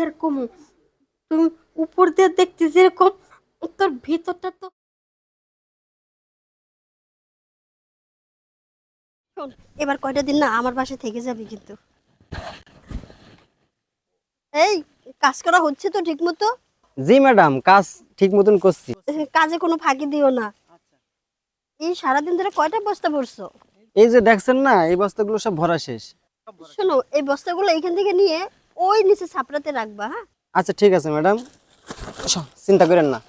এরকম তুমি উপর দিয়ে দেখতে যেরকম তোর ভিতরটা তো শোন, এবার কয়টা দিন না আমার বাসায় থেকে যাবি কিন্তু। এই, কাজ করা হচ্ছে তো ঠিক মতো? জি ম্যাডাম, কাজ ঠিক মতন করছি। কাজে কোনো ফাঁকি দিও না। এই সারাদিন ধরে কয়টা বস্তা ভরছো? এই যে দেখছেন না, এই বস্তাগুলো সব ভরা শেষ। শোনো, এই বস্তাগুলো এখান থেকে নিয়ে ওই নিচে ছাপড়াতে রাখবা, হ্যাঁ? আচ্ছা ঠিক আছে ম্যাডাম, চিন্তা করেন না।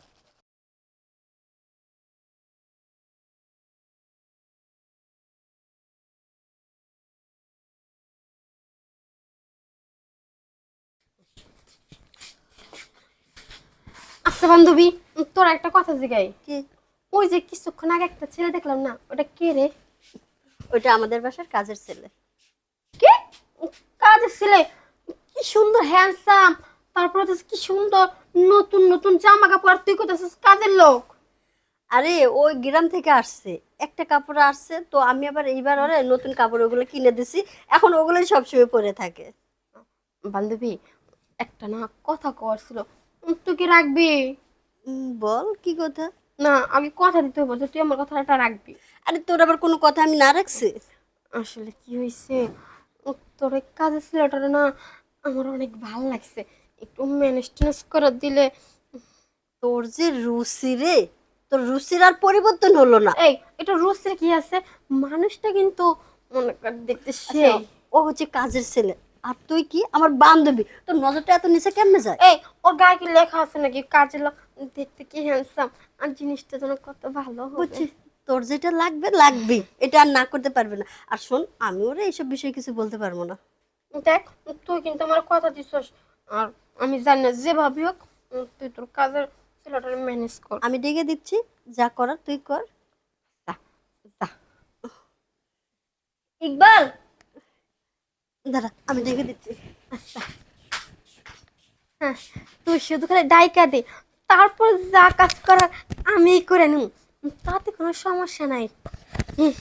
আচ্ছা বান্ধবী, তোর একটা কথা জিগাই। কি? ওই যে কিছুক্ষণ আগে একটা ছেলে দেখলাম না, ওটা কে রে? ওইটা আমাদের বাসার কাজের ছেলে। কে? কাজের ছেলে? কি সুন্দর হ্যান্ডসাম, তারপরে তো কি সুন্দর নতুন নতুন জামা কাপড়, আর তুই কোথাছিস কাজের লোক? আরে ওই গ্রাম থেকে আসছে, একটা কাপড় আসছে তো আমি আবার এইবার ওরে নতুন কাপড় ওগুলো কিনে দিছি। এখন ওগুলোই সবসময় পরে থাকে। বান্ধবী, একটা না কথা কওয়ার ছিল, তুই কি রাখবি? বল কি কথা? না, আগে কথা দিতে হবে যে তুই আমার কথাটা রাখবি। আরে তোর আবার কোনো কথা আমি না রাখছি? আসলে কি হয়েছে, তোর ওই কাজের ছেলেটা না আমার অনেক ভালো লাগছে, একটু ম্যানেজ ট্যানেজ করে দিলে। তোর যে রুচি রে, তোর রুচির আর পরিবর্তন হলো না। এই, এটা রুচির কি আছে? মানুষটা কিন্তু মনে কর দেখতে আচ্ছা, সেই। ও হচ্ছে কাজের ছেলে আর তুই কি আমার বান্ধবী, তোর নজরটা এত নিচে কেমনে যায়? এই, ওর গায়ে কি লেখা আছে নাকি কাজের লোক? দেখতে কি হ্যান্ডসাম, আর জিনিসটা যেন কত ভালো হবে। বুঝছি, তোর যেটা লাগবে লাগবেই, এটা আর না করতে পারবে না। আর শোন, আমি ওরা এইসব বিষয়ে কিছু বলতে পারবো না। দেখ, তুই কিন্তু আমার কথা দিছস, আর আমি জানি না যেভাবে হোক তুই তোর কাজের ছেলেটার ম্যানেজ কর। আমি ডেকে দিচ্ছি, যা করার তুই কর। যা, যা। ইকবাল, দাঁড়া আমি ডেকে দিচ্ছি। আচ্ছা, হ্যাঁ, তুই শুধু খালি ডাইকা দে, তারপর যা কাজ করার আমি করে নিব, তাতে কোনো সমস্যা নাই। হুম।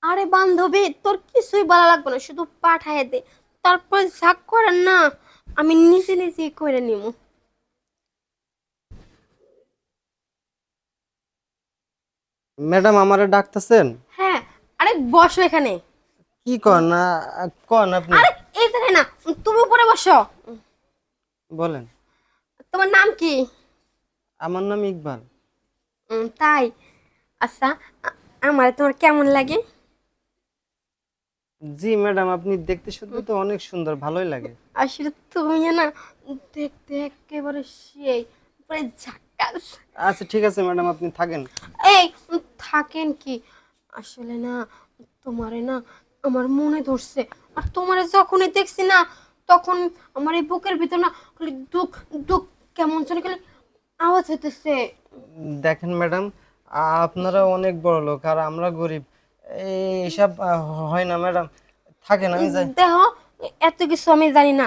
আরে বান্ধবী, তোর কিছুই বলা লাগবে না, শুধু পাঠায় দে, তারপর যা করার না আমি নিজে নিজেই করে নিব। ম্যাডাম, আমারে ডাকতেছেন? হ্যাঁ, আরে বসো এখানে। কি কন না, কন আপনি। আরে এই জায়গায় না, তুমি উপরে বসো। বলেন। তোমার নাম কি? আমার নাম ইকবাল। তাই? আচ্ছা, আমার তোমার কেমন লাগে? জি ম্যাডাম, আপনি দেখতে শুনতে তো অনেক সুন্দর, ভালোই লাগে। আসলে তুমি না দেখতে একেবারে সেই, পুরো ঝাক্কাস। আচ্ছা ঠিক আছে ম্যাডাম, আপনি থাকেন। এই, থাকেন কি? আসলে না, তোমারে না আমার মনে ধরছে, আর তোমারে যখনই দেখছি না, তখন আমার এই বুকের ভিতর না খালি দুঃখ দুঃখ কেমন যেন খালি আওয়াজ হইতেছে। দেখেন ম্যাডাম, আপনারা অনেক বড় লোক আর আমরা গরিব, এইসব হয় না ম্যাডাম। থাকেন, আমি যাই। দেহ, এত কিছু আমি জানি না,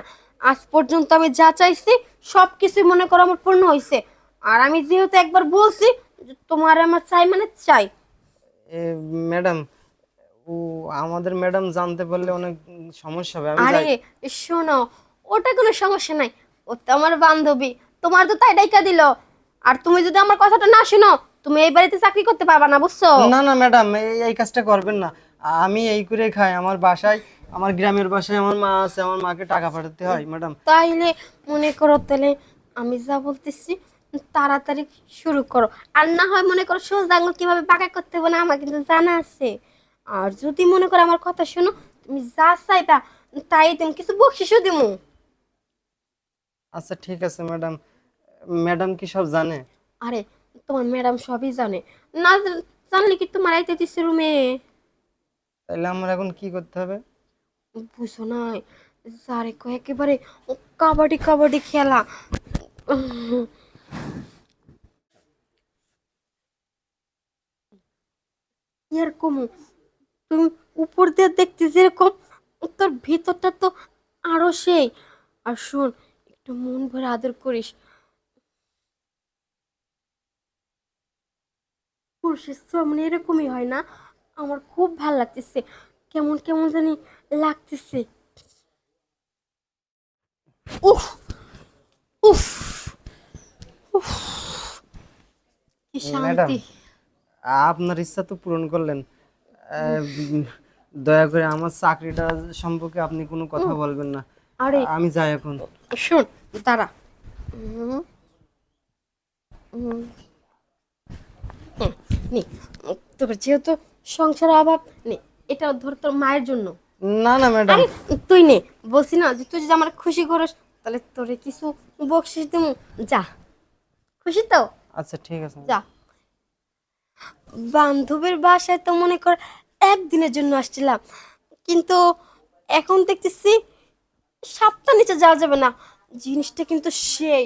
আজ পর্যন্ত আমি যা চাইছি সব কিছু মনে করো আমার পূর্ণ হয়েছে, আর আমি যেহেতু একবার বলছি যে তোমার আমার চাই মানে চাই। এ, ম্যাডাম, ও আমাদের ম্যাডাম জানতে পারলে অনেক সমস্যা হবে, আমি আরে যাই। শোনো, ওটা কোনো সমস্যা নাই, ও তো আমার বান্ধবী, তোমার তো তাই ডাইকা দিল, আর তুমি যদি আমার কথাটা না শুনো, তুমি এই বাড়িতে চাকরি করতে পারবা না, বুঝছো? না না ম্যাডাম, এই এই কাজটা করবেন না। আমি এই করে খাই, আমার বাসায়, আমার গ্রামের বাসায় আমার মা আছে, আমার মাকে টাকা পাঠাতে হয় ম্যাডাম। তাইলে মনে করো, তাহলে আমি যা বলতেছি তাড়াতাড়ি শুরু করো, আর না হয় মনে করো সোজা আঙুল কিভাবে বাঁকা করতে হবে না আমার কিন্তু জানা আছে। আর যদি মনে করো আমার কথা শোনো, তুমি যা চাইবা তাই তুমি কিছু বকশিসও দিমু। আচ্ছা ঠিক আছে ম্যাডাম। ম্যাডাম কি সব জানে? আরে তোমার ম্যাডাম সবই জানে, না জানলে কি তোমার আইতে দিচ্ছে রুমে? তাহলে আমার এখন কি করতে হবে? বুঝো নাই, যারে কয় একেবারে কাবাডি কাবাডি খেলা। এরকম তুমি উপর দিয়ে দেখতে যেরকম, তোর ভিতরটা তো আরো সেই। আর শোন, একটু মন ভরে আদর করিস, পুরুষের ছোঁয়া মানে এরকমই হয় না? আমার খুব ভাল লাগতেছে, কেমন কেমন জানি লাগতেছে। উফ উফ উফ, কি ম্যাডাম, শান্তি। আপনার ইচ্ছা তো পূরণ করলেন। উম, দয়া করে আমার চাকরিটা সম্পর্কে আপনি কোনো কথা বলবেন না। আরে আমি যাই এখন। শোন, দাঁড়া। উম, উম, হুম, নে, তোর যেহেতু সংসার অভাব, নে, এটা ধর তোর মায়ের জন্য। না না ম্যাডাম। আরে তুই নে, বলছি না যে তুই যদি আমার খুশি করিস তাহলে তোরে কিছু বকশিস দেবো। যা, খুশি তো? আচ্ছা ঠিক আছে। যা। বান্ধবীর বাসায় তো মনে কর একদিনের জন্য আসছিলাম, কিন্তু এখন দেখতেছি সপ্তাহ নিচে যাওয়া যাবে না। জিনিসটা কিন্তু সেই